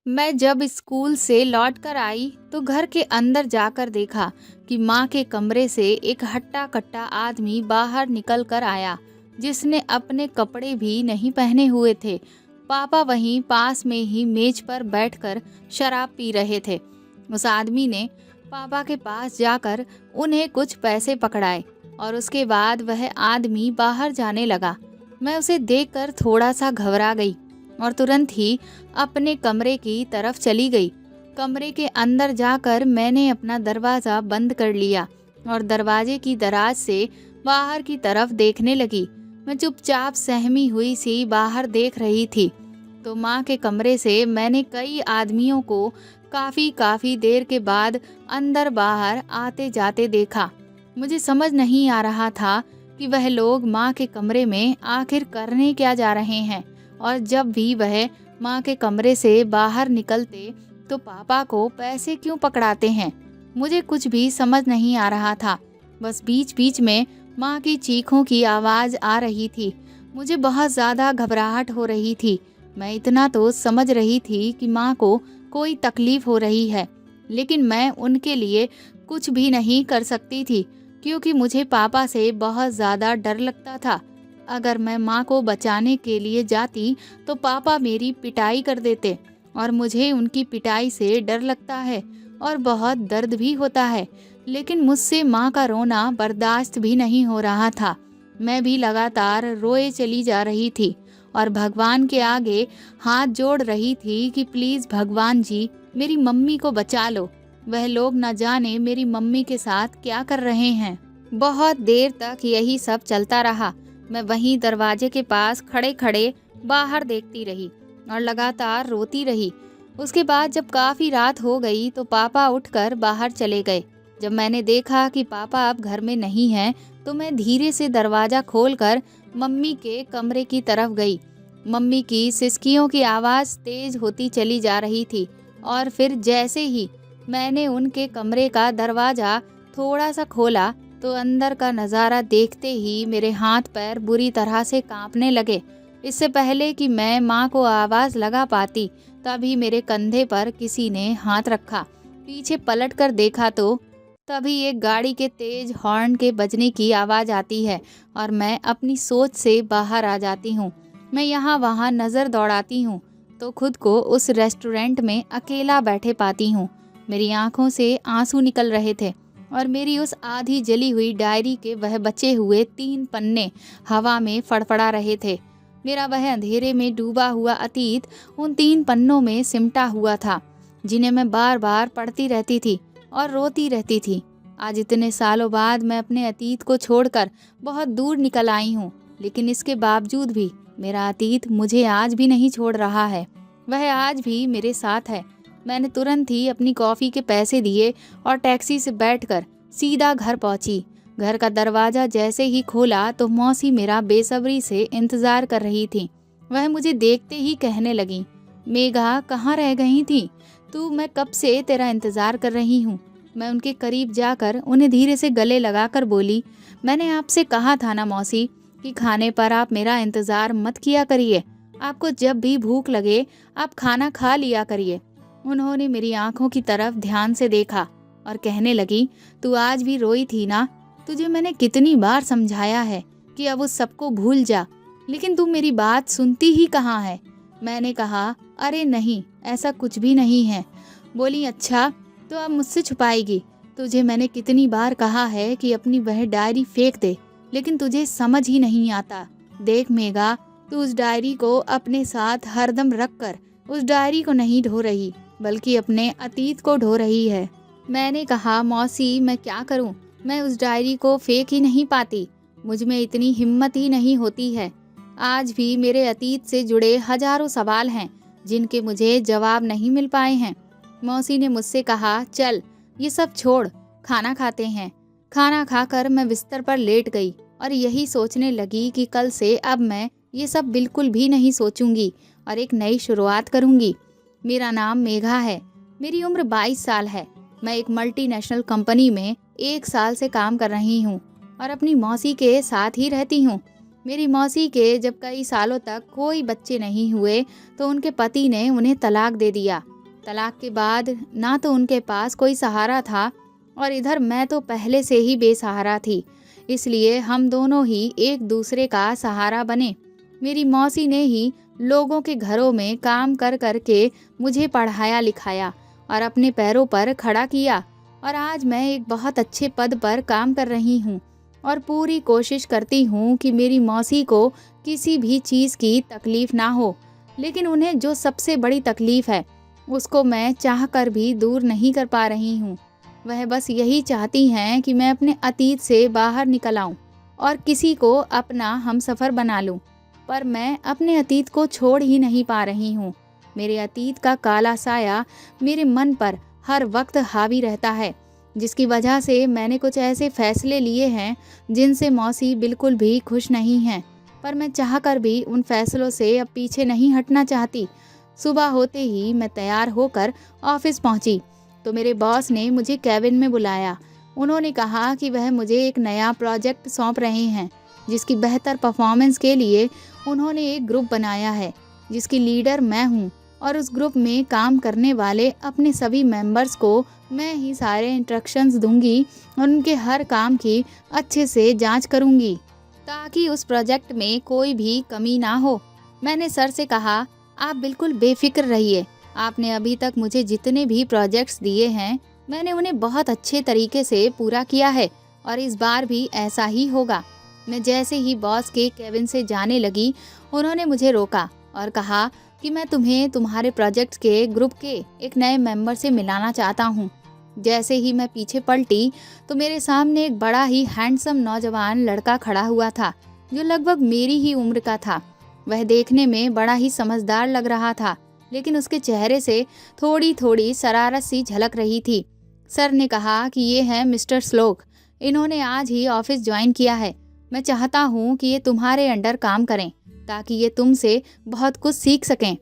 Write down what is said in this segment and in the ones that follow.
मैं जब स्कूल से लौट कर आई तो घर के अंदर जाकर देखा कि माँ के कमरे से एक हट्टा कट्टा आदमी बाहर निकल कर आया, जिसने अपने कपड़े भी नहीं पहने हुए थे। पापा वहीं पास में ही मेज पर बैठकर शराब पी रहे थे। उस आदमी ने पापा के पास जाकर उन्हें कुछ पैसे पकड़ाए और उसके बाद वह आदमी बाहर जाने लगा। मैं उसे देखकर थोड़ा सा घबरा गई और तुरंत ही अपने कमरे की तरफ चली गई। कमरे के अंदर जाकर मैंने अपना दरवाज़ा बंद कर लिया और दरवाजे की दराज से बाहर की तरफ देखने लगी। मैं चुपचाप सहमी हुई सी बाहर देख रही थी तो माँ के कमरे से मैंने कई आदमियों को काफ़ी देर के बाद अंदर बाहर आते जाते देखा। मुझे समझ नहीं आ रहा था कि वह लोग माँ के कमरे में आखिर करने क्या जा रहे हैं, और जब भी वह माँ के कमरे से बाहर निकलते तो पापा को पैसे क्यों पकड़ाते हैं। मुझे कुछ भी समझ नहीं आ रहा था। बस बीच बीच में माँ की चीखों की आवाज़ आ रही थी। मुझे बहुत ज़्यादा घबराहट हो रही थी। मैं इतना तो समझ रही थी कि माँ को कोई तकलीफ़ हो रही है, लेकिन मैं उनके लिए कुछ भी नहीं कर सकती थी क्योंकि मुझे पापा से बहुत ज़्यादा डर लगता था। अगर मैं माँ को बचाने के लिए जाती तो पापा मेरी पिटाई कर देते और मुझे उनकी पिटाई से डर लगता है और बहुत दर्द भी होता है, लेकिन मुझसे माँ का रोना बर्दाश्त भी नहीं हो रहा था। मैं भी लगातार रोए चली जा रही थी और भगवान के आगे हाथ जोड़ रही थी कि प्लीज़ भगवान जी, मेरी मम्मी को बचा लो। वह लोग न जाने मेरी मम्मी के साथ क्या कर रहे हैं। बहुत देर तक यही सब चलता रहा। मैं वहीं दरवाजे के पास खड़े खड़े बाहर देखती रही और लगातार रोती रही। उसके बाद जब काफ़ी रात हो गई तो पापा उठकर बाहर चले गए। जब मैंने देखा कि पापा अब घर में नहीं हैं तो मैं धीरे से दरवाज़ा खोलकर मम्मी के कमरे की तरफ गई। मम्मी की सिसकियों की आवाज़ तेज होती चली जा रही थी और फिर जैसे ही मैंने उनके कमरे का दरवाज़ा थोड़ा सा खोला तो अंदर का नज़ारा देखते ही मेरे हाथ पैर बुरी तरह से कांपने लगे। इससे पहले कि मैं माँ को आवाज़ लगा पाती तभी मेरे कंधे पर किसी ने हाथ रखा। पीछे पलट कर देखा तो तभी एक गाड़ी के तेज हॉर्न के बजने की आवाज़ आती है और मैं अपनी सोच से बाहर आ जाती हूँ। मैं यहाँ वहाँ नज़र दौड़ाती हूँ तो खुद को उस रेस्टोरेंट में अकेला बैठे पाती हूँ। मेरी आंखों से आंसू निकल रहे थे और मेरी उस आधी जली हुई डायरी के वह बचे हुए 3 पन्ने हवा में फड़फड़ा रहे थे। मेरा वह अंधेरे में डूबा हुआ अतीत उन 3 पन्नों में सिमटा हुआ था, जिन्हें मैं बार बार पढ़ती रहती थी और रोती रहती थी। आज इतने सालों बाद मैं अपने अतीत को छोड़कर बहुत दूर निकल आई हूँ, लेकिन इसके बावजूद भी मेरा अतीत मुझे आज भी नहीं छोड़ रहा है। वह आज भी मेरे साथ है। मैंने तुरंत ही अपनी कॉफ़ी के पैसे दिए और टैक्सी से बैठकर सीधा घर पहुंची। घर का दरवाज़ा जैसे ही खोला तो मौसी मेरा बेसब्री से इंतज़ार कर रही थी। वह मुझे देखते ही कहने लगी, मेघा कहाँ रह गई थी तू, मैं कब से तेरा इंतज़ार कर रही हूँ। मैं उनके करीब जाकर उन्हें धीरे से गले लगाकर बोली, मैंने आपसे कहा था ना मौसी कि खाने पर आप मेरा इंतज़ार मत किया करिए। आपको जब भी भूख लगे आप खाना खा लिया करिए। उन्होंने मेरी आंखों की तरफ ध्यान से देखा और कहने लगी, तू आज भी रोई थी ना। तुझे मैंने कितनी बार समझाया है कि अब उस सबको भूल जा, लेकिन तू मेरी बात सुनती ही कहाँ है। मैंने कहा, अरे नहीं, ऐसा कुछ भी नहीं है। बोली, अच्छा तो अब मुझसे छुपाएगी। तुझे मैंने कितनी बार कहा है कि अपनी वह डायरी फेंक दे, लेकिन तुझे समझ ही नहीं आता। देख मेघा, तू उस डायरी को अपने साथ हरदम रख कर उस डायरी को नहीं ढो रही, बल्कि अपने अतीत को ढो रही है। मैंने कहा, मौसी मैं क्या करूं, मैं उस डायरी को फेंक ही नहीं पाती। मुझ में इतनी हिम्मत ही नहीं होती है। आज भी मेरे अतीत से जुड़े हजारों सवाल हैं जिनके मुझे जवाब नहीं मिल पाए हैं। मौसी ने मुझसे कहा, चल ये सब छोड़, खाना खाते हैं। खाना खाकर मैं बिस्तर पर लेट गई और यही सोचने लगी कि कल से अब मैं ये सब बिल्कुल भी नहीं सोचूंगी और एक नई शुरुआत करूंगी। मेरा नाम मेघा है। मेरी उम्र 22 साल है। मैं एक मल्टीनेशनल कंपनी में 1 साल से काम कर रही हूँ और अपनी मौसी के साथ ही रहती हूँ। मेरी मौसी के जब कई सालों तक कोई बच्चे नहीं हुए तो उनके पति ने उन्हें तलाक दे दिया तलाक के बाद ना तो उनके पास कोई सहारा था और इधर मैं तो पहले से ही बेसहारा थी। इसलिए हम दोनों ही एक दूसरे का सहारा बने। मेरी मौसी ने ही लोगों के घरों में काम कर कर के मुझे पढ़ाया लिखाया और अपने पैरों पर खड़ा किया और आज मैं एक बहुत अच्छे पद पर काम कर रही हूँ और पूरी कोशिश करती हूँ कि मेरी मौसी को किसी भी चीज़ की तकलीफ़ ना हो। लेकिन उन्हें जो सबसे बड़ी तकलीफ़ है उसको मैं चाह कर भी दूर नहीं कर पा रही हूँ। वह बस यही चाहती हैं कि मैं अपने अतीत से बाहर निकल आऊँ और किसी को अपना हमसफ़र बना लूँ। पर मैं अपने अतीत को छोड़ ही नहीं पा रही हूँ। मेरे अतीत का काला साया मेरे मन पर हर वक्त हावी रहता है, जिसकी वजह से मैंने कुछ ऐसे फैसले लिए हैं जिनसे मौसी बिल्कुल भी खुश नहीं हैं। पर मैं चाहकर भी उन फैसलों से अब पीछे नहीं हटना चाहती। सुबह होते ही मैं तैयार होकर ऑफिस पहुंची तो मेरे बॉस ने मुझे कैबिन में बुलाया। उन्होंने कहा कि वह मुझे एक नया प्रोजेक्ट सौंप रहे हैं, जिसकी बेहतर परफॉर्मेंस के लिए उन्होंने एक ग्रुप बनाया है जिसकी लीडर मैं हूँ और उस ग्रुप में काम करने वाले अपने सभी मेंबर्स को मैं ही सारे इंस्ट्रक्शंस दूंगी और उनके हर काम की अच्छे से जांच करूंगी ताकि उस प्रोजेक्ट में कोई भी कमी ना हो। मैंने सर से कहा, आप बिल्कुल बेफिक्र रहिए। आपने अभी तक मुझे जितने भी प्रोजेक्ट्स दिए हैं मैंने उन्हें बहुत अच्छे तरीके से पूरा किया है और इस बार भी ऐसा ही होगा। मैं जैसे ही बॉस के केबिन से जाने लगी उन्होंने मुझे रोका और कहा कि मैं तुम्हें तुम्हारे प्रोजेक्ट के ग्रुप के एक नए मेंबर से मिलाना चाहता हूँ। जैसे ही मैं पीछे पलटी तो मेरे सामने एक बड़ा ही हैंडसम नौजवान लड़का खड़ा हुआ था जो लगभग मेरी ही उम्र का था। वह देखने में बड़ा ही समझदार लग रहा था, लेकिन उसके चेहरे से थोड़ी थोड़ी शरारत सी झलक रही थी। सर ने कहा कि ये है मिस्टर श्लोक, इन्होंने आज ही ऑफिस ज्वाइन किया है। मैं चाहता हूँ कि ये तुम्हारे अंडर काम करें ताकि ये तुमसे बहुत कुछ सीख सकें।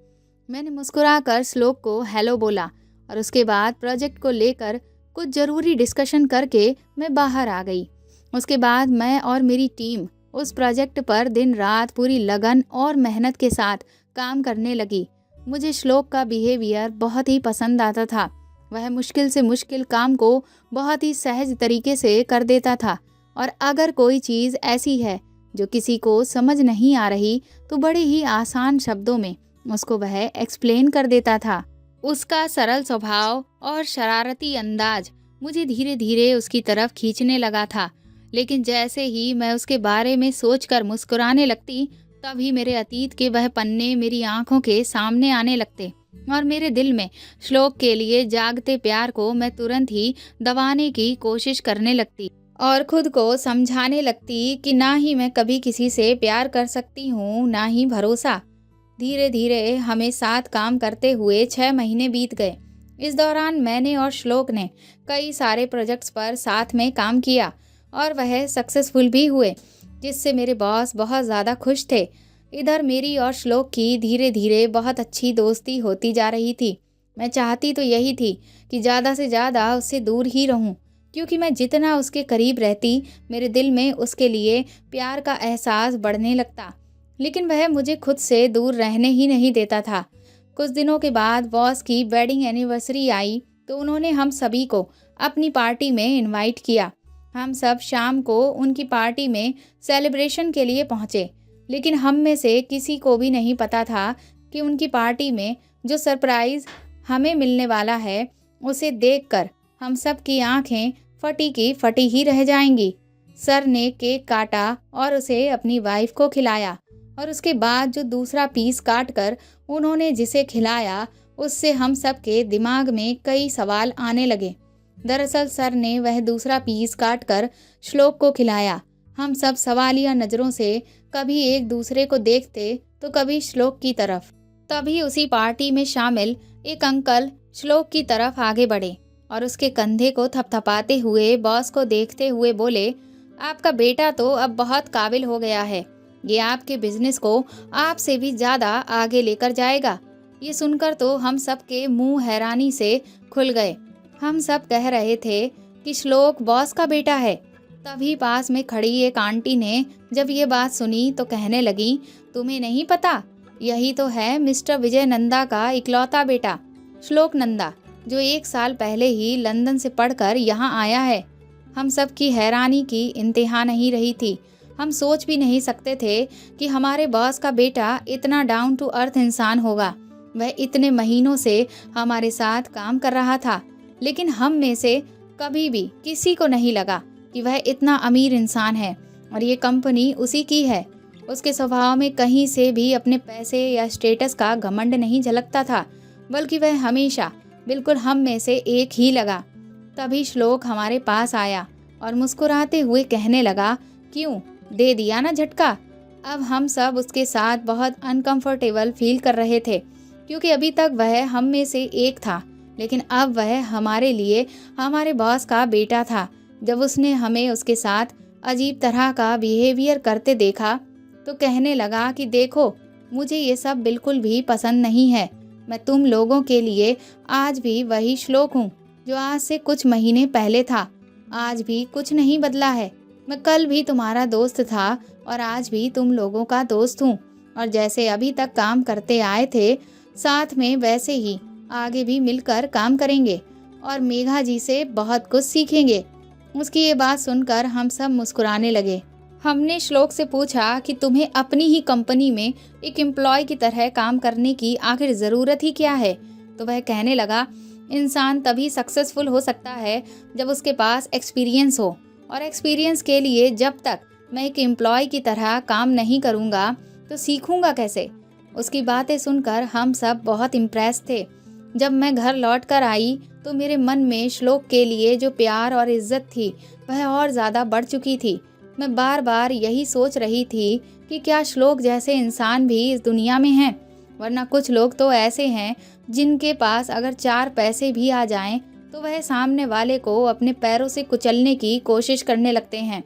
मैंने मुस्कुराकर श्लोक को हेलो बोला और उसके बाद प्रोजेक्ट को लेकर कुछ ज़रूरी डिस्कशन करके मैं बाहर आ गई। उसके बाद मैं और मेरी टीम उस प्रोजेक्ट पर दिन रात पूरी लगन और मेहनत के साथ काम करने लगी। मुझे श्लोक का बिहेवियर बहुत ही पसंद आता था। वह मुश्किल से मुश्किल काम को बहुत ही सहज तरीके से कर देता था और अगर कोई चीज़ ऐसी है जो किसी को समझ नहीं आ रही तो बड़े ही आसान शब्दों में उसको वह एक्सप्लेन कर देता था। उसका सरल स्वभाव और शरारती अंदाज मुझे धीरे धीरे उसकी तरफ खींचने लगा था, लेकिन जैसे ही मैं उसके बारे में सोचकर मुस्कुराने लगती तभी मेरे अतीत के वह पन्ने मेरी आंखों के सामने आने लगते और मेरे दिल में श्लोक के लिए जागते प्यार को मैं तुरंत ही दबाने की कोशिश करने लगती और खुद को समझाने लगती कि ना ही मैं कभी किसी से प्यार कर सकती हूँ ना ही भरोसा। धीरे धीरे हमें साथ काम करते हुए 6 महीने बीत गए। इस दौरान मैंने और श्लोक ने कई सारे प्रोजेक्ट्स पर साथ में काम किया और वह सक्सेसफुल भी हुए, जिससे मेरे बॉस बहुत ज़्यादा खुश थे। इधर मेरी और श्लोक की धीरे धीरे बहुत अच्छी दोस्ती होती जा रही थी। मैं चाहती तो यही थी कि ज़्यादा से ज़्यादा उससे दूर ही रहूं, क्योंकि मैं जितना उसके करीब रहती मेरे दिल में उसके लिए प्यार का एहसास बढ़ने लगता, लेकिन वह मुझे खुद से दूर रहने ही नहीं देता था। कुछ दिनों के बाद बॉस की वेडिंग एनिवर्सरी आई तो उन्होंने हम सभी को अपनी पार्टी में इनवाइट किया। हम सब शाम को उनकी पार्टी में सेलिब्रेशन के लिए पहुंचे, लेकिन हम में से किसी को भी नहीं पता था कि उनकी पार्टी में जो सरप्राइज़ हमें मिलने वाला है उसे देखकर हम सब की आंखें फटी की फटी ही रह जाएंगी। सर ने केक काटा और उसे अपनी वाइफ को खिलाया और उसके बाद जो दूसरा पीस काट कर उन्होंने जिसे खिलाया उससे हम सब के दिमाग में कई सवाल आने लगे। दरअसल सर ने वह दूसरा पीस काट कर श्लोक को खिलाया। हम सब सवालिया नज़रों से कभी एक दूसरे को देखते तो कभी श्लोक की तरफ। तभी उसी पार्टी में शामिल एक अंकल श्लोक की तरफ आगे बढ़े और उसके कंधे को थपथपाते हुए बॉस को देखते हुए बोले, आपका बेटा तो अब बहुत काबिल हो गया है, ये आपके बिजनेस को आपसे भी ज़्यादा आगे लेकर जाएगा। ये सुनकर तो हम सब के मुंह हैरानी से खुल गए। हम सब कह रहे थे कि श्लोक बॉस का बेटा है। तभी पास में खड़ी एक आंटी ने जब ये बात सुनी तो कहने लगी, तुम्हें नहीं पता, यही तो है मिस्टर विजय नंदा का इकलौता बेटा। श्लोक नंदा, जो 1 साल पहले ही लंदन से पढ़कर यहाँ आया है। हम सब की हैरानी की इंतहा नहीं रही थी। हम सोच भी नहीं सकते थे कि हमारे बॉस का बेटा इतना डाउन टू अर्थ इंसान होगा। वह इतने महीनों से हमारे साथ काम कर रहा था, लेकिन हम में से कभी भी किसी को नहीं लगा कि वह इतना अमीर इंसान है और ये कंपनी उसी की है। उसके स्वभाव में कहीं से भी अपने पैसे या स्टेटस का घमंड नहीं झलकता था, बल्कि वह हमेशा बिल्कुल हम में से एक ही लगा। तभी श्लोक हमारे पास आया और मुस्कुराते हुए कहने लगा, क्यों, दे दिया ना झटका। अब हम सब उसके साथ बहुत अनकंफर्टेबल फील कर रहे थे, क्योंकि अभी तक वह हम में से एक था, लेकिन अब वह हमारे लिए हमारे बॉस का बेटा था। जब उसने हमें उसके साथ अजीब तरह का बिहेवियर करते देखा तो कहने लगा कि देखो, मुझे ये सब बिल्कुल भी पसंद नहीं है। मैं तुम लोगों के लिए आज भी वही श्लोक हूँ जो आज से कुछ महीने पहले था। आज भी कुछ नहीं बदला है। मैं कल भी तुम्हारा दोस्त था और आज भी तुम लोगों का दोस्त हूँ, और जैसे अभी तक काम करते आए थे साथ में, वैसे ही आगे भी मिलकर काम करेंगे और मेघा जी से बहुत कुछ सीखेंगे। उसकी ये बात सुनकर हम सब मुस्कुराने लगे। हमने श्लोक से पूछा कि तुम्हें अपनी ही कंपनी में एक एम्प्लॉय की तरह काम करने की आखिर ज़रूरत ही क्या है। तो वह कहने लगा, इंसान तभी सक्सेसफुल हो सकता है जब उसके पास एक्सपीरियंस हो, और एक्सपीरियंस के लिए जब तक मैं एक एम्प्लॉय की तरह काम नहीं करूँगा तो सीखूँगा कैसे। उसकी बातें सुनकर हम सब बहुत इम्प्रेस थे। जब मैं घर लौट कर आई तो मेरे मन में श्लोक के लिए जो प्यार और इज्जत थी वह और ज़्यादा बढ़ चुकी थी। मैं बार बार यही सोच रही थी कि क्या श्लोक जैसे इंसान भी इस दुनिया में हैं, वरना कुछ लोग तो ऐसे हैं जिनके पास अगर 4 पैसे भी आ जाएं तो वह सामने वाले को अपने पैरों से कुचलने की कोशिश करने लगते हैं।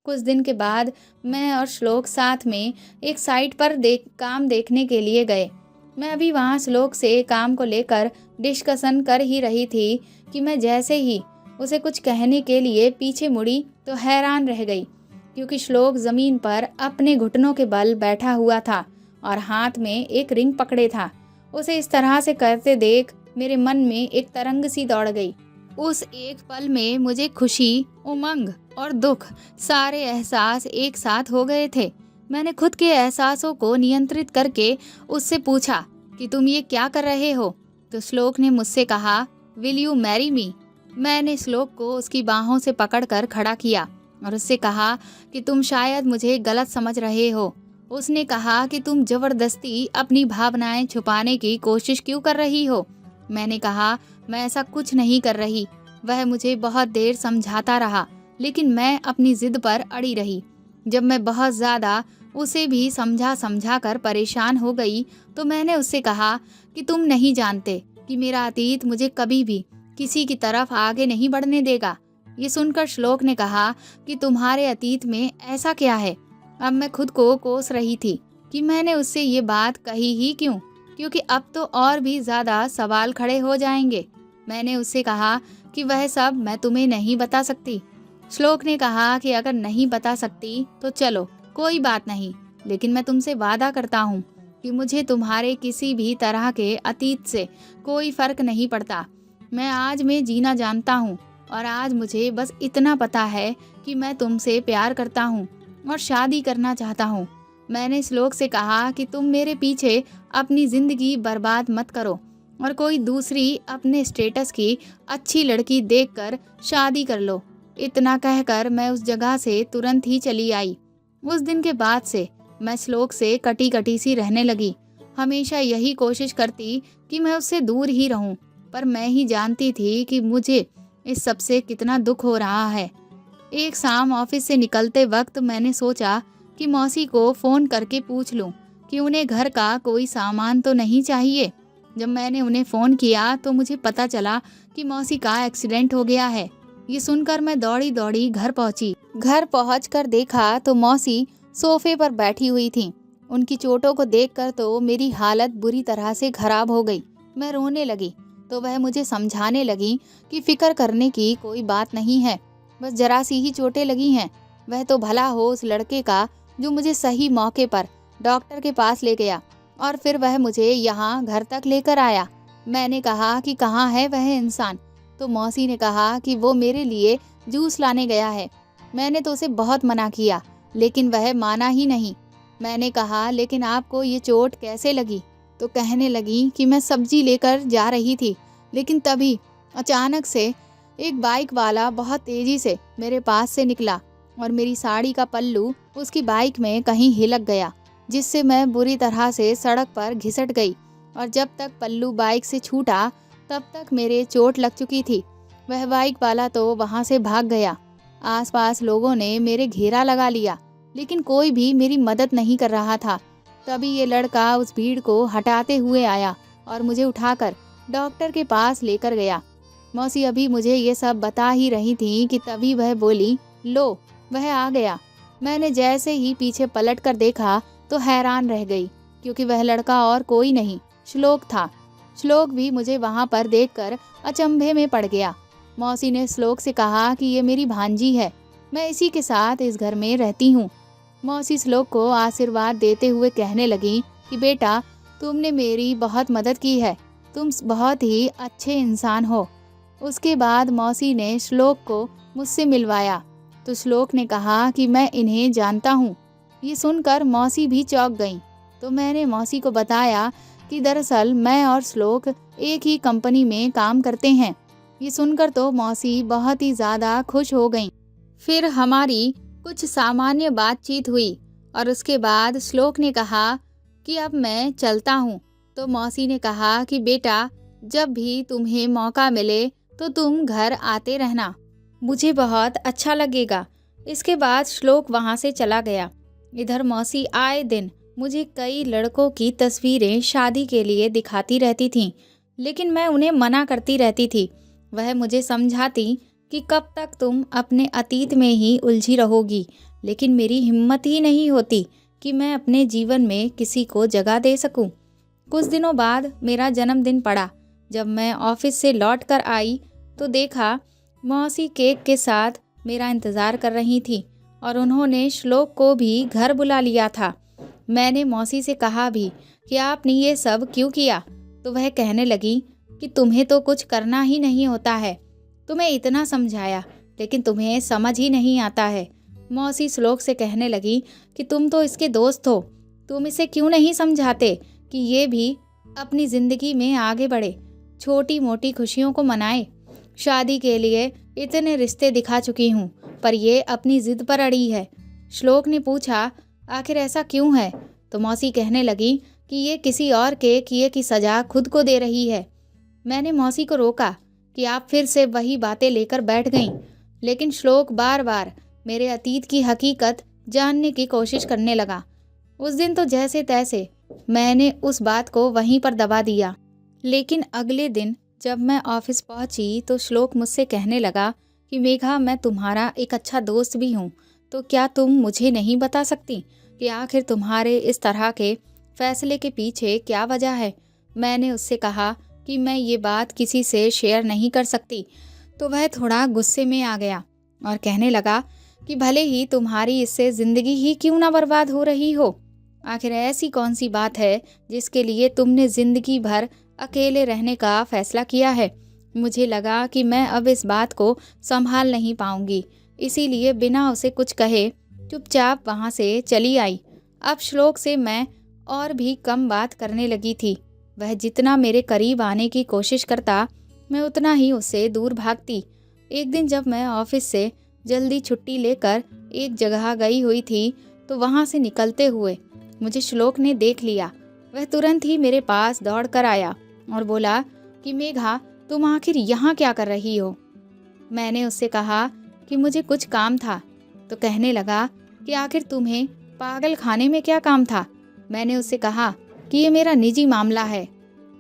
कुछ दिन के बाद मैं और श्लोक साथ में एक साइट पर काम देखने के लिए गए। मैं अभी वहाँ श्लोक से काम को लेकर डिस्कशन कर ही रही थी कि मैं जैसे ही उसे कुछ कहने के लिए पीछे मुड़ी तो हैरान रह गई, क्योंकि श्लोक ज़मीन पर अपने घुटनों के बल बैठा हुआ था और हाथ में एक रिंग पकड़े था। उसे इस तरह से करते देख मेरे मन में एक तरंग सी दौड़ गई। उस एक पल में मुझे खुशी, उमंग और दुख सारे एहसास एक साथ हो गए थे। मैंने खुद के एहसासों को नियंत्रित करके उससे पूछा कि तुम ये क्या कर रहे हो। तो श्लोक ने मुझसे कहा, विल यू मैरी मी। मैंने श्लोक को उसकी बाहों से पकड़कर खड़ा किया और उससे कहा कि तुम शायद मुझे गलत समझ रहे हो। उसने कहा कि तुम जबरदस्ती अपनी भावनाएं छुपाने की कोशिश क्यों कर रही हो। मैंने कहा, मैं ऐसा कुछ नहीं कर रही। वह मुझे बहुत देर समझाता रहा, लेकिन मैं अपनी जिद पर अड़ी रही। जब मैं बहुत ज़्यादा उसे भी समझा कर परेशान हो गई तो मैंने उससे कहा कि तुम नहीं जानते कि मेरा अतीत मुझे कभी भी किसी की तरफ आगे नहीं बढ़ने देगा। ये सुनकर श्लोक ने कहा कि तुम्हारे अतीत में ऐसा क्या है। अब मैं खुद को कोस रही थी कि मैंने उससे ये बात कही ही क्यों, क्योंकि अब तो और भी ज़्यादा सवाल खड़े हो जाएंगे। मैंने उससे कहा कि वह सब मैं तुम्हें नहीं बता सकती। श्लोक ने कहा कि अगर नहीं बता सकती तो चलो कोई बात नहीं, लेकिन मैं तुमसे वादा करता हूँ कि मुझे तुम्हारे किसी भी तरह के अतीत से कोई फर्क नहीं पड़ता। मैं आज में जीना जानता हूँ और आज मुझे बस इतना पता है कि मैं तुमसे प्यार करता हूँ और शादी करना चाहता हूँ। मैंने श्लोक से कहा कि तुम मेरे पीछे अपनी ज़िंदगी बर्बाद मत करो और कोई दूसरी अपने स्टेटस की अच्छी लड़की देखकर शादी कर लो। इतना कहकर मैं उस जगह से तुरंत ही चली आई। उस दिन के बाद से मैं श्लोक से कटी कटी सी रहने लगी। हमेशा यही कोशिश करती कि मैं उससे दूर ही रहूं, पर मैं ही जानती थी कि मुझे इस सब से कितना दुख हो रहा है। एक शाम ऑफिस से निकलते वक्त मैंने सोचा कि मौसी को फ़ोन करके पूछ लूं कि उन्हें घर का कोई सामान तो नहीं चाहिए। जब मैंने उन्हें फ़ोन किया तो मुझे पता चला कि मौसी का एक्सीडेंट हो गया है। ये सुनकर मैं दौड़ी दौड़ी घर पहुंची। घर पहुंचकर देखा तो मौसी सोफे पर बैठी हुई थीं। उनकी चोटों को देखकर तो मेरी हालत बुरी तरह से खराब हो गई। मैं रोने लगी तो वह मुझे समझाने लगी कि फिक्र करने की कोई बात नहीं है, बस जरा सी ही चोटें लगी हैं। वह तो भला हो उस लड़के का जो मुझे सही मौके पर डॉक्टर के पास ले गया और फिर वह मुझे यहाँ घर तक लेकर आया। मैंने कहा कि कहाँ है वह इंसान? तो मौसी ने कहा कि वो मेरे लिए जूस लाने गया है। मैंने तो उसे बहुत मना किया, लेकिन वह माना ही नहीं। मैंने कहा, लेकिन आपको ये चोट कैसे लगी? तो कहने लगी कि मैं सब्जी लेकर जा रही थी, लेकिन तभी अचानक से एक बाइक वाला बहुत तेजी से मेरे पास से निकला और मेरी साड़ी का पल्लू उसकी बाइक में कहीं हिलक गया, जिससे मैं बुरी तरह से सड़क पर घिसट गई। और जब तक पल्लू बाइक से छूटा तब तक मेरे चोट लग चुकी थी। वह बाइक वाला तो वहां से भाग गया। आसपास लोगों ने मेरे घेरा लगा लिया, लेकिन कोई भी मेरी मदद नहीं कर रहा था। तभी ये लड़का उस भीड़ को हटाते हुए आया और मुझे उठाकर डॉक्टर के पास लेकर गया। मौसी अभी मुझे ये सब बता ही रही थी कि तभी वह बोली, लो वह आ गया। मैंने जैसे ही पीछे पलट कर देखा तो हैरान रह गई, क्योंकि वह लड़का और कोई नहीं, श्लोक था। श्लोक भी मुझे वहां पर देखकर अचंभे में पड़ गया। मौसी ने श्लोक से कहा कि ये मेरी भांजी है, मैं इसी के साथ इस घर में रहती हूँ। मौसी श्लोक को आशीर्वाद देते हुए कहने लगी कि बेटा, तुमने मेरी बहुत मदद की है, तुम बहुत ही अच्छे इंसान हो। उसके बाद मौसी ने श्लोक को मुझसे मिलवाया तो श्लोक ने कहा कि मैं इन्हें जानता हूँ। ये सुनकर मौसी भी चौंक गई। तो मैंने मौसी को बताया कि दरअसल मैं और श्लोक एक ही कंपनी में काम करते हैं। ये सुनकर तो मौसी बहुत ही ज़्यादा खुश हो गई। फिर हमारी कुछ सामान्य बातचीत हुई और उसके बाद श्लोक ने कहा कि अब मैं चलता हूँ। तो मौसी ने कहा कि बेटा, जब भी तुम्हें मौका मिले तो तुम घर आते रहना, मुझे बहुत अच्छा लगेगा। इसके बाद श्लोक वहाँ से चला गया। इधर मौसी आए दिन मुझे कई लड़कों की तस्वीरें शादी के लिए दिखाती रहती थीं, लेकिन मैं उन्हें मना करती रहती थी। वह मुझे समझाती कि कब तक तुम अपने अतीत में ही उलझी रहोगी, लेकिन मेरी हिम्मत ही नहीं होती कि मैं अपने जीवन में किसी को जगह दे सकूं। कुछ दिनों बाद मेरा जन्मदिन पड़ा। जब मैं ऑफिस से लौट कर आई तो देखा मौसी केक के साथ मेरा इंतज़ार कर रही थी और उन्होंने श्लोक को भी घर बुला लिया था। मैंने मौसी से कहा भी कि आपने ये सब क्यों किया? तो वह कहने लगी कि तुम्हें तो कुछ करना ही नहीं होता है, तुम्हें इतना समझाया लेकिन तुम्हें समझ ही नहीं आता है। मौसी श्लोक से कहने लगी कि तुम तो इसके दोस्त हो, तुम इसे क्यों नहीं समझाते कि ये भी अपनी ज़िंदगी में आगे बढ़े, छोटी मोटी खुशियों को मनाए। शादी के लिए इतने रिश्ते दिखा चुकी हूँ, पर ये अपनी ज़िद पर अड़ी है। श्लोक ने पूछा, आखिर ऐसा क्यों है? तो मौसी कहने लगी कि ये किसी और के किए की सज़ा खुद को दे रही है। मैंने मौसी को रोका कि आप फिर से वही बातें लेकर बैठ गईं, लेकिन श्लोक बार बार मेरे अतीत की हकीकत जानने की कोशिश करने लगा। उस दिन तो जैसे तैसे मैंने उस बात को वहीं पर दबा दिया। लेकिन अगले दिन जब मैं ऑफिस पहुंची तो श्लोक मुझसे कहने लगा कि मेघा, मैं तुम्हारा एक अच्छा दोस्त भी हूँ, तो क्या तुम मुझे नहीं बता सकती कि आखिर तुम्हारे इस तरह के फैसले के पीछे क्या वजह है? मैंने उससे कहा कि मैं ये बात किसी से शेयर नहीं कर सकती। तो वह थोड़ा गुस्से में आ गया और कहने लगा कि भले ही तुम्हारी इससे ज़िंदगी ही क्यों ना बर्बाद हो रही हो, आखिर ऐसी कौन सी बात है जिसके लिए तुमने ज़िंदगी भर अकेले रहने का फैसला किया है? मुझे लगा कि मैं अब इस बात को संभाल नहीं पाऊंगी, इसीलिए बिना उसे कुछ कहे चुपचाप वहाँ से चली आई। अब श्लोक से मैं और भी कम बात करने लगी थी। वह जितना मेरे करीब आने की कोशिश करता, मैं उतना ही उससे दूर भागती। एक दिन जब मैं ऑफिस से जल्दी छुट्टी लेकर एक जगह गई हुई थी तो वहाँ से निकलते हुए मुझे श्लोक ने देख लिया। वह तुरंत ही मेरे पास दौड़ कर आया और बोला कि मेघा, तुम आखिर यहाँ क्या कर रही हो? मैंने उससे कहा कि मुझे कुछ काम था। तो कहने लगा कि आखिर तुम्हें पागल खाने में क्या काम था? मैंने उससे कहा कि ये मेरा निजी मामला है,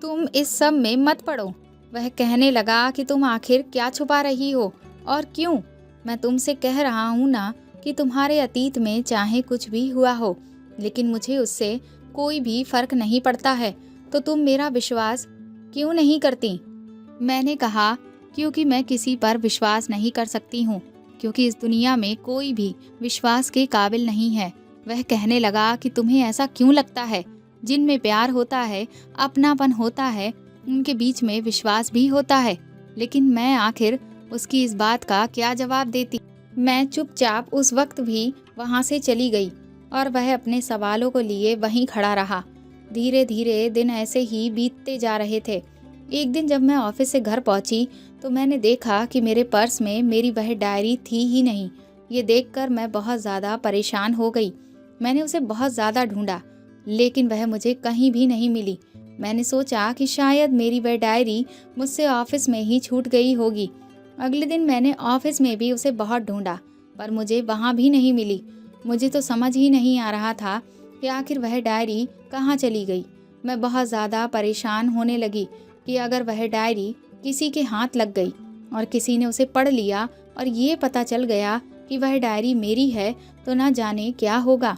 तुम इस सब में मत पड़ो। वह कहने लगा कि तुम आखिर क्या छुपा रही हो और क्यों? मैं तुमसे कह रहा हूँ ना कि तुम्हारे अतीत में चाहे कुछ भी हुआ हो, लेकिन मुझे उससे कोई भी फर्क नहीं पड़ता है, तो तुम मेरा विश्वास क्यों नहीं करती? मैंने कहा क्योंकि मैं किसी पर विश्वास नहीं कर सकती हूँ, क्योंकि इस दुनिया में कोई भी विश्वास के काबिल नहीं है। वह कहने लगा कि तुम्हें ऐसा क्यों लगता है? जिनमें प्यार होता है, अपनापन होता है, उनके बीच में विश्वास भी होता है। लेकिन मैं आखिर उसकी इस बात का क्या जवाब देती। मैं चुपचाप उस वक्त भी वहाँ से चली गई और वह अपने सवालों को लिए वहीं खड़ा रहा। धीरे धीरे दिन ऐसे ही बीतते जा रहे थे। एक दिन जब मैं ऑफिस से घर पहुंची तो मैंने देखा कि मेरे पर्स में मेरी वह डायरी थी ही नहीं। ये देखकर मैं बहुत ज़्यादा परेशान हो गई। मैंने उसे बहुत ज़्यादा ढूंढा, लेकिन वह मुझे कहीं भी नहीं मिली। मैंने सोचा कि शायद मेरी वह डायरी मुझसे ऑफिस में ही छूट गई होगी। अगले दिन मैंने ऑफिस में भी उसे बहुत ढूंढा, पर मुझे वहाँ भी नहीं मिली। मुझे तो समझ ही नहीं आ रहा था कि आखिर वह डायरी कहाँ चली गई। मैं बहुत ज़्यादा परेशान होने लगी कि अगर वह डायरी किसी के हाथ लग गई और किसी ने उसे पढ़ लिया और ये पता चल गया कि वह डायरी मेरी है तो ना जाने क्या होगा।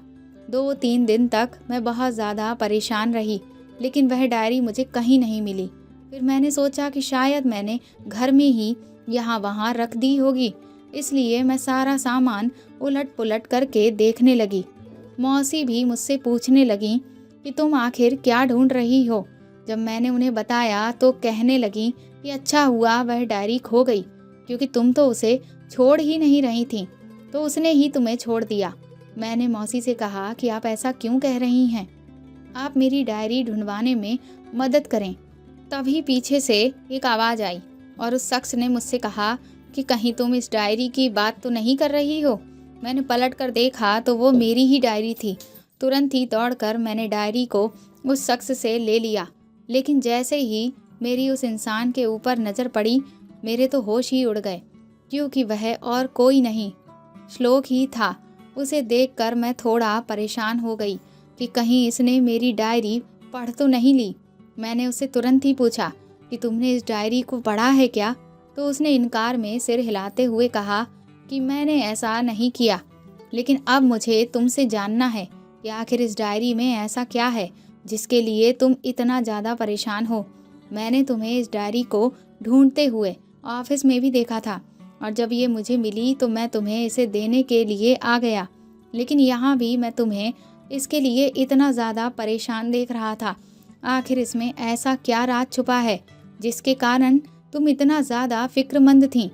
2-3 दिन तक मैं बहुत ज़्यादा परेशान रही, लेकिन वह डायरी मुझे कहीं नहीं मिली। फिर मैंने सोचा कि शायद मैंने घर में ही यहाँ वहाँ रख दी होगी, इसलिए मैं सारा सामान उलट पुलट करके देखने लगी। मौसी भी मुझसे पूछने लगी कि तुम आखिर क्या ढूंढ रही हो। जब मैंने उन्हें बताया तो कहने लगी कि अच्छा हुआ वह डायरी खो गई, क्योंकि तुम तो उसे छोड़ ही नहीं रही थी, तो उसने ही तुम्हें छोड़ दिया। मैंने मौसी से कहा कि आप ऐसा क्यों कह रही हैं, आप मेरी डायरी ढूंढवाने में मदद करें। तभी पीछे से एक आवाज़ आई और उस शख्स ने मुझसे कहा कि कहीं तुम इस डायरी की बात तो नहीं कर रही हो। मैंने पलट कर देखा तो वो मेरी ही डायरी थी। तुरंत ही दौड़कर मैंने डायरी को उस शख्स से ले लिया, लेकिन जैसे ही मेरी उस इंसान के ऊपर नज़र पड़ी, मेरे तो होश ही उड़ गए, क्योंकि वह और कोई नहीं, श्लोक ही था। उसे देखकर मैं थोड़ा परेशान हो गई कि कहीं इसने मेरी डायरी पढ़ तो नहीं ली। मैंने उससे तुरंत ही पूछा कि तुमने इस डायरी को पढ़ा है क्या? तो उसने इनकार में सिर हिलाते हुए कहा कि मैंने ऐसा नहीं किया, लेकिन अब मुझे तुमसे जानना है कि आखिर इस डायरी में ऐसा क्या है जिसके लिए तुम इतना ज़्यादा परेशान हो। मैंने तुम्हें इस डायरी को ढूंढते हुए ऑफिस में भी देखा था, और जब ये मुझे मिली तो मैं तुम्हें इसे देने के लिए आ गया, लेकिन यहाँ भी मैं तुम्हें इसके लिए इतना ज़्यादा परेशान देख रहा था। आखिर इसमें ऐसा क्या राज छुपा है जिसके कारण तुम इतना ज़्यादा फिक्रमंद थीं।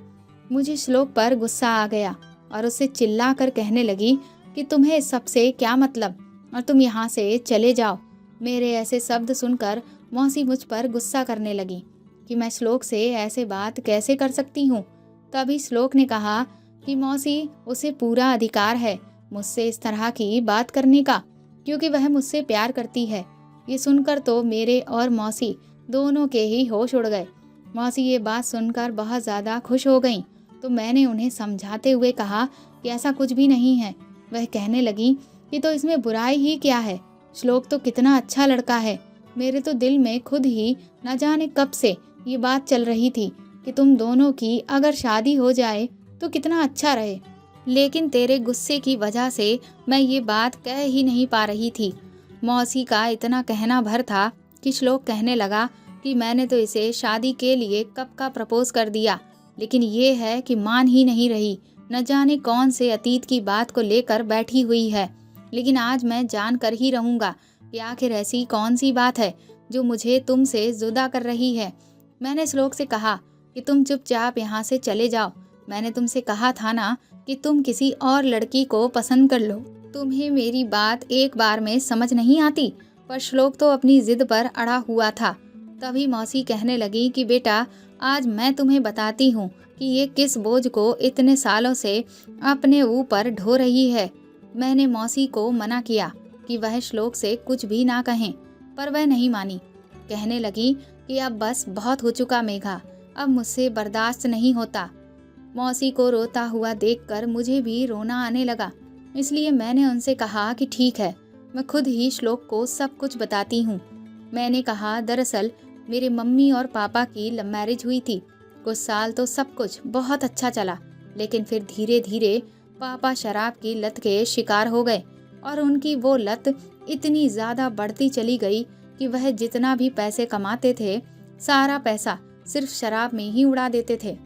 मुझे श्लोक पर गुस्सा आ गया और उससे चिल्ला कर कहने लगी कि तुम्हें इस सबसे क्या मतलब, और तुम यहाँ से चले जाओ। मेरे ऐसे शब्द सुनकर मौसी मुझ पर गुस्सा करने लगी कि मैं श्लोक से ऐसे बात कैसे कर सकती हूँ। तभी श्लोक ने कहा कि मौसी, उसे पूरा अधिकार है मुझसे इस तरह की बात करने का, क्योंकि वह मुझसे प्यार करती है। ये सुनकर तो मेरे और मौसी दोनों के ही होश उड़ गए। मौसी ये बात सुनकर बहुत ज़्यादा खुश हो गईं, तो मैंने उन्हें समझाते हुए कहा कि ऐसा कुछ भी नहीं है। वह कहने लगी कि तो इसमें बुराई ही क्या है, श्लोक तो कितना अच्छा लड़का है। मेरे तो दिल में खुद ही न जाने कब से ये बात चल रही थी कि तुम दोनों की अगर शादी हो जाए तो कितना अच्छा रहे, लेकिन तेरे गुस्से की वजह से मैं ये बात कह ही नहीं पा रही थी। मौसी का इतना कहना भर था कि श्लोक कहने लगा कि मैंने तो इसे शादी के लिए कब का प्रपोज कर दिया, लेकिन ये है कि मान ही नहीं रही। न जाने कौन से अतीत की बात को लेकर बैठी हुई है, लेकिन आज मैं जान कर ही रहूँगा कि आखिर ऐसी कौन सी बात है जो मुझे तुमसे जुदा कर रही है। मैंने श्लोक से कहा कि तुम चुपचाप यहाँ से चले जाओ। मैंने तुमसे कहा था ना कि तुम किसी और लड़की को पसंद कर लो। तुम्हें मेरी बात एक बार में समझ नहीं आती। पर श्लोक तो अपनी जिद पर अड़ा हुआ था। तभी मौसी कहने लगी कि बेटा, आज मैं तुम्हें बताती हूँ कि ये किस बोझ को इतने सालों से अपने ऊपर ढो रही है। मैंने मौसी को मना किया कि वह श्लोक से कुछ भी ना कहें, पर वह नहीं मानी। कहने लगी कि अब बस बहुत हो चुका मेघा, अब मुझसे बर्दाश्त नहीं होता। मौसी को रोता हुआ देखकर मुझे भी रोना आने लगा, इसलिए मैंने उनसे कहा कि ठीक है, मैं खुद ही श्लोक को सब कुछ बताती हूँ। मैंने कहा दरअसल मेरे मम्मी और पापा की लव मैरिज हुई थी। कुछ साल तो सब कुछ बहुत अच्छा चला, लेकिन फिर धीरे धीरे पापा शराब की लत के शिकार हो गए और उनकी वो लत इतनी ज़्यादा बढ़ती चली गई कि वह जितना भी पैसे कमाते थे सारा पैसा सिर्फ शराब में ही उड़ा देते थे।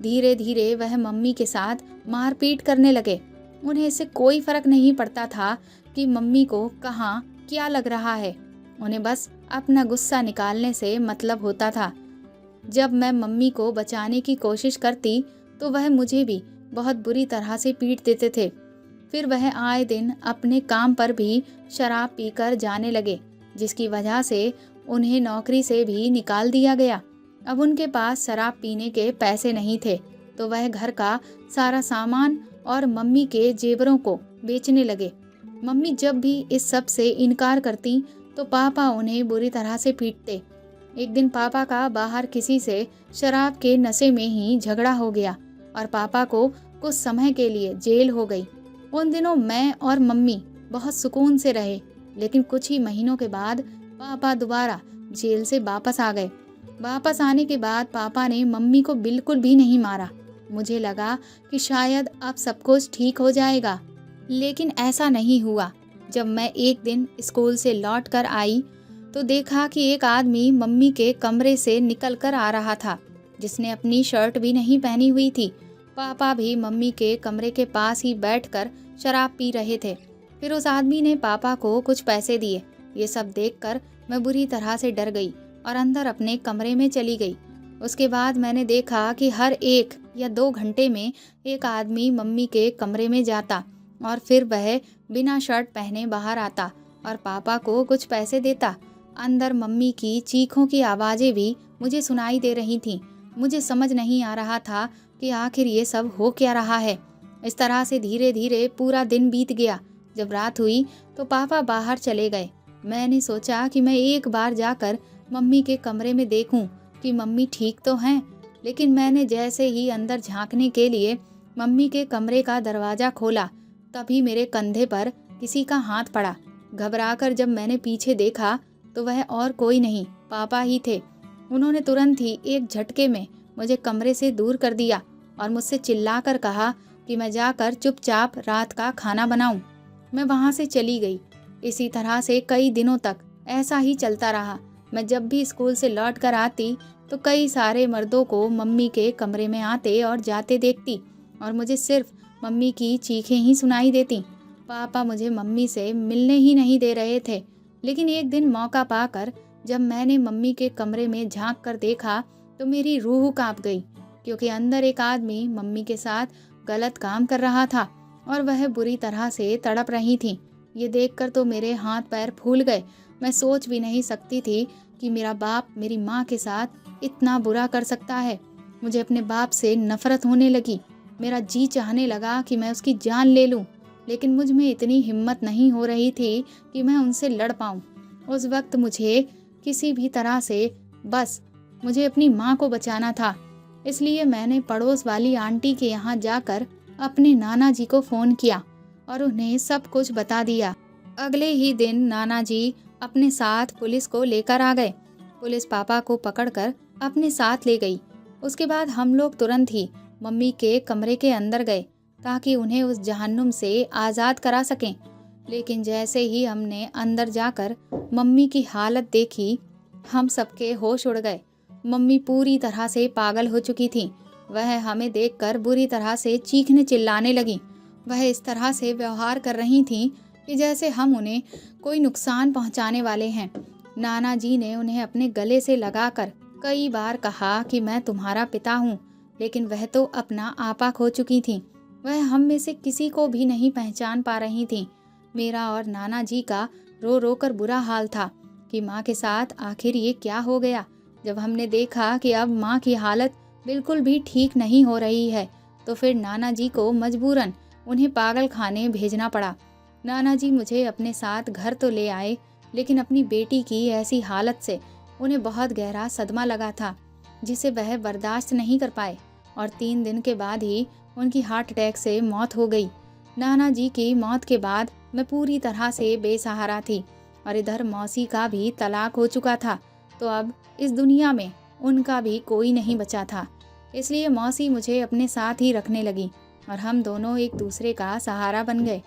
धीरे धीरे वह मम्मी के साथ मारपीट करने लगे। उन्हें इससे कोई फर्क नहीं पड़ता था कि मम्मी को कहाँ क्या लग रहा है। उन्हें बस अपना गुस्सा निकालने से मतलब होता था। जब मैं मम्मी को बचाने की कोशिश करती तो वह मुझे भी बहुत बुरी तरह से पीट देते थे। फिर वह आए दिन अपने काम पर भी शराब पीकर जाने लगे, जिसकी वजह से उन्हें नौकरी से भी निकाल दिया गया। अब उनके पास शराब पीने के पैसे नहीं थे, तो वह घर का सारा सामान और मम्मी के जेवरों को बेचने लगे। मम्मी जब भी इस सब से इनकार करती तो पापा उन्हें बुरी तरह से पीटते। एक दिन पापा का बाहर किसी से शराब के नशे में ही झगड़ा हो गया और पापा को कुछ समय के लिए जेल हो गई। उन दिनों मैं और मम्मी बहुत सुकून से रहे, लेकिन कुछ ही महीनों के बाद पापा दोबारा जेल से वापस आ गए। वापस आने के बाद पापा ने मम्मी को बिल्कुल भी नहीं मारा। मुझे लगा कि शायद अब सब कुछ ठीक हो जाएगा, लेकिन ऐसा नहीं हुआ। जब मैं एक दिन स्कूल से लौट कर आई तो देखा कि एक आदमी मम्मी के कमरे से निकल कर आ रहा था, जिसने अपनी शर्ट भी नहीं पहनी हुई थी। पापा भी मम्मी के कमरे के पास ही बैठकर शराब पी रहे थे। फिर उस आदमी ने पापा को कुछ पैसे दिए। ये सब देखकर मैं बुरी तरह से डर गई और अंदर अपने कमरे में चली गई। उसके बाद मैंने देखा कि हर 1 या 2 घंटे में एक आदमी मम्मी के कमरे में जाता और फिर वह बिना शर्ट पहने बाहर आता और पापा को कुछ पैसे देता। अंदर मम्मी की चीखों की आवाज़ें भी मुझे सुनाई दे रही थीं। मुझे समझ नहीं आ रहा था कि आखिर ये सब हो क्या रहा है। इस तरह से धीरे धीरे पूरा दिन बीत गया। जब रात हुई तो पापा बाहर चले गए। मैंने सोचा कि मैं एक बार जाकर मम्मी के कमरे में देखूं कि मम्मी ठीक तो हैं, लेकिन मैंने जैसे ही अंदर झांकने के लिए मम्मी के कमरे का दरवाज़ा खोला, तभी मेरे कंधे पर किसी का हाथ पड़ा। घबराकर जब मैंने पीछे देखा तो वह और कोई नहीं, पापा ही थे। उन्होंने तुरंत ही एक झटके में मुझे कमरे से दूर कर दिया और मुझसे चिल्लाकर कहा कि मैं जाकर चुपचाप रात का खाना बनाऊं। मैं वहां से चली गई। इसी तरह से कई दिनों तक ऐसा ही चलता रहा। मैं जब भी स्कूल से लौट कर आती तो कई सारे मर्दों को मम्मी के कमरे में आते और जाते देखती और मुझे सिर्फ मम्मी की चीखें ही सुनाई देती। पापा मुझे मम्मी से मिलने ही नहीं दे रहे थे। लेकिन एक दिन मौका पाकर जब मैंने मम्मी के कमरे में झांक कर देखा तो मेरी रूह कांप गई, क्योंकि अंदर एक आदमी मम्मी के साथ गलत काम कर रहा था और वह बुरी तरह से तड़प रही थी। ये देखकर तो मेरे हाथ पैर फूल गए। मैं सोच भी नहीं सकती थी कि मेरा बाप मेरी माँ के साथ इतना बुरा कर सकता है। मुझे अपने बाप से नफरत होने लगी। मेरा जी चाहने लगा कि मैं उसकी जान ले लूं, लेकिन मुझ में इतनी हिम्मत नहीं हो रही थी कि मैं उनसे लड़ पाऊं। उस वक्त मुझे किसी भी तरह से बस मुझे अपनी माँ को बचाना था। इसलिए मैंने पड़ोस वाली आंटी के यहाँ जाकर अपने नाना जी को फ़ोन किया और उन्हें सब कुछ बता दिया। अगले ही दिन नाना जी अपने साथ पुलिस को लेकर आ गए। पुलिस पापा को पकड़कर अपने साथ ले गई। उसके बाद हम लोग तुरंत ही मम्मी के कमरे के अंदर गए ताकि उन्हें उस जहन्नुम से आज़ाद करा सकें। लेकिन जैसे ही हमने अंदर जाकर मम्मी की हालत देखी, हम सबके होश उड़ गए। मम्मी पूरी तरह से पागल हो चुकी थी। वह हमें देखकर बुरी तरह से चीखने चिल्लाने लगी। वह इस तरह से व्यवहार कर रही थीं कि जैसे हम उन्हें कोई नुकसान पहुंचाने वाले हैं। नाना जी ने उन्हें अपने गले से लगाकर कई बार कहा कि मैं तुम्हारा पिता हूँ, लेकिन वह तो अपना आपा खो चुकी थीं। वह हम में से किसी को भी नहीं पहचान पा रही थीं। मेरा और नाना जी का रो रो कर बुरा हाल था कि माँ के साथ आखिर ये क्या हो गया। जब हमने देखा कि अब माँ की हालत बिल्कुल भी ठीक नहीं हो रही है, तो फिर नाना जी को मजबूरन उन्हें पागल खाने भेजना पड़ा। नाना जी मुझे अपने साथ घर तो ले आए, लेकिन अपनी बेटी की ऐसी हालत से उन्हें बहुत गहरा सदमा लगा था, जिसे वह बर्दाश्त नहीं कर पाए और 3 दिन के बाद ही उनकी हार्ट अटैक से मौत हो गई। नाना जी की मौत के बाद मैं पूरी तरह से बेसहारा थी और इधर मौसी का भी तलाक हो चुका था, तो अब इस दुनिया में उनका भी कोई नहीं बचा था। इसलिए मौसी मुझे अपने साथ ही रखने लगी और हम दोनों एक दूसरे का सहारा बन गए।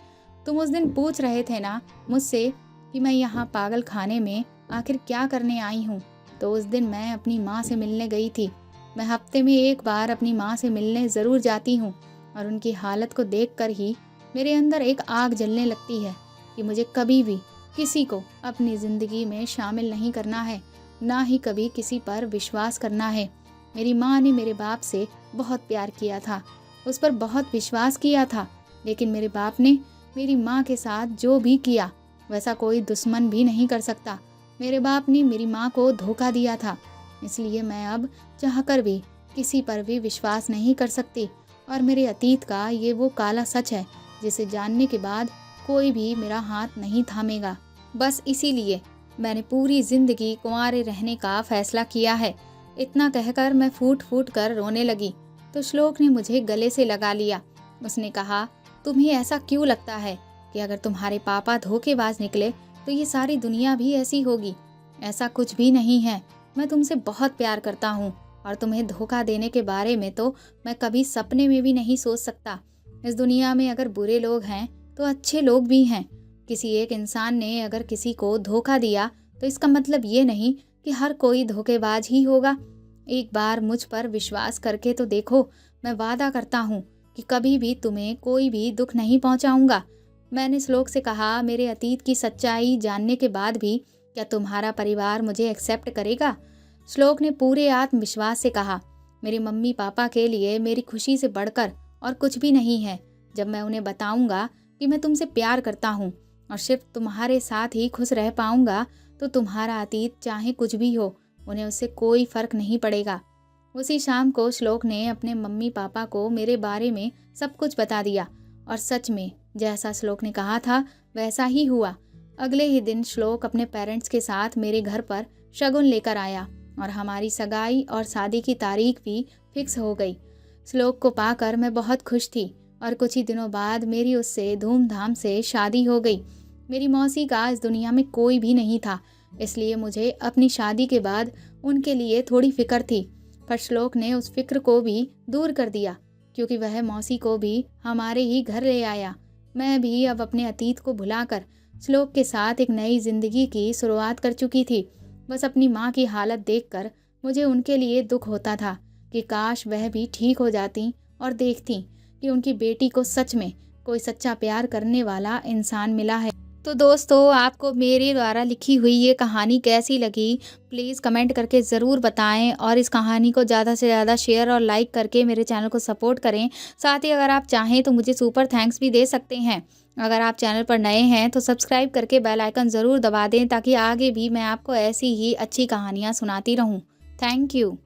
तुम उस दिन पूछ रहे थे ना मुझसे कि मैं यहाँ पागल खाने में आखिर क्या करने आई हूँ, तो उस दिन मैं अपनी माँ से मिलने गई थी। मैं हफ्ते में एक बार अपनी माँ से मिलने ज़रूर जाती हूँ और उनकी हालत को देखकर ही मेरे अंदर एक आग जलने लगती है कि मुझे कभी भी किसी को अपनी ज़िंदगी में शामिल नहीं करना है, ना ही कभी किसी पर विश्वास करना है। मेरी माँ ने मेरे बाप से बहुत प्यार किया था, उस पर बहुत विश्वास किया था, लेकिन मेरे बाप ने मेरी माँ के साथ जो भी किया वैसा कोई दुश्मन भी नहीं कर सकता। मेरे बाप ने मेरी माँ को धोखा दिया था, इसलिए मैं अब चाहकर भी किसी पर भी विश्वास नहीं कर सकती। और मेरे अतीत का ये वो काला सच है जिसे जानने के बाद कोई भी मेरा हाथ नहीं थामेगा। बस इसीलिए मैंने पूरी जिंदगी कुंवारे रहने का फैसला किया है। इतना कहकर मैं फूट फूट कर रोने लगी तो श्लोक ने मुझे गले से लगा लिया। उसने कहा, तुम्हें ऐसा क्यों लगता है कि अगर तुम्हारे पापा धोखेबाज निकले तो ये सारी दुनिया भी ऐसी होगी? ऐसा कुछ भी नहीं है। मैं तुमसे बहुत प्यार करता हूँ और तुम्हें धोखा देने के बारे में तो मैं कभी सपने में भी नहीं सोच सकता। इस दुनिया में अगर बुरे लोग हैं तो अच्छे लोग भी हैं। किसी एक इंसान ने अगर किसी को धोखा दिया तो इसका मतलब ये नहीं कि हर कोई धोखेबाज ही होगा। एक बार मुझ पर विश्वास करके तो देखो, मैं वादा करता हूँ कि कभी भी तुम्हें कोई भी दुख नहीं पहुँचाऊँगा। मैंने श्लोक से कहा, मेरे अतीत की सच्चाई जानने के बाद भी क्या तुम्हारा परिवार मुझे एक्सेप्ट करेगा? श्लोक ने पूरे आत्मविश्वास से कहा, मेरे मम्मी पापा के लिए मेरी खुशी से बढ़कर और कुछ भी नहीं है। जब मैं उन्हें बताऊंगा कि मैं तुमसे प्यार करता हूँ और सिर्फ तुम्हारे साथ ही खुश रह पाऊंगा तो तुम्हारा अतीत चाहे कुछ भी हो, उन्हें उससे कोई फर्क नहीं पड़ेगा। उसी शाम को श्लोक ने अपने मम्मी पापा को मेरे बारे में सब कुछ बता दिया और सच में जैसा श्लोक ने कहा था वैसा ही हुआ। अगले ही दिन श्लोक अपने पेरेंट्स के साथ मेरे घर पर शगुन लेकर आया और हमारी सगाई और शादी की तारीख भी फिक्स हो गई। श्लोक को पाकर मैं बहुत खुश थी और कुछ ही दिनों बाद मेरी उससे धूमधाम से शादी हो गई। मेरी मौसी का इस दुनिया में कोई भी नहीं था, इसलिए मुझे अपनी शादी के बाद उनके लिए थोड़ी फिक्र थी। पर श्लोक ने उस फिक्र को भी दूर कर दिया क्योंकि वह मौसी को भी हमारे ही घर ले आया। मैं भी अब अपने अतीत को भुलाकर श्लोक के साथ एक नई जिंदगी की शुरुआत कर चुकी थी। बस अपनी माँ की हालत देखकर मुझे उनके लिए दुख होता था कि काश वह भी ठीक हो जाती और देखती कि उनकी बेटी को सच में कोई सच्चा प्यार करने वाला इंसान मिला है। तो दोस्तों, आपको मेरे द्वारा लिखी हुई ये कहानी कैसी लगी प्लीज़ कमेंट करके ज़रूर बताएं और इस कहानी को ज़्यादा से ज़्यादा शेयर और लाइक करके मेरे चैनल को सपोर्ट करें। साथ ही अगर आप चाहें तो मुझे सुपर थैंक्स भी दे सकते हैं। अगर आप चैनल पर नए हैं तो सब्सक्राइब करके बेल आइकन ज़रूर दबा दें ताकि आगे भी मैं आपको ऐसी ही अच्छी कहानियाँ सुनाती रहूँ। Thank you.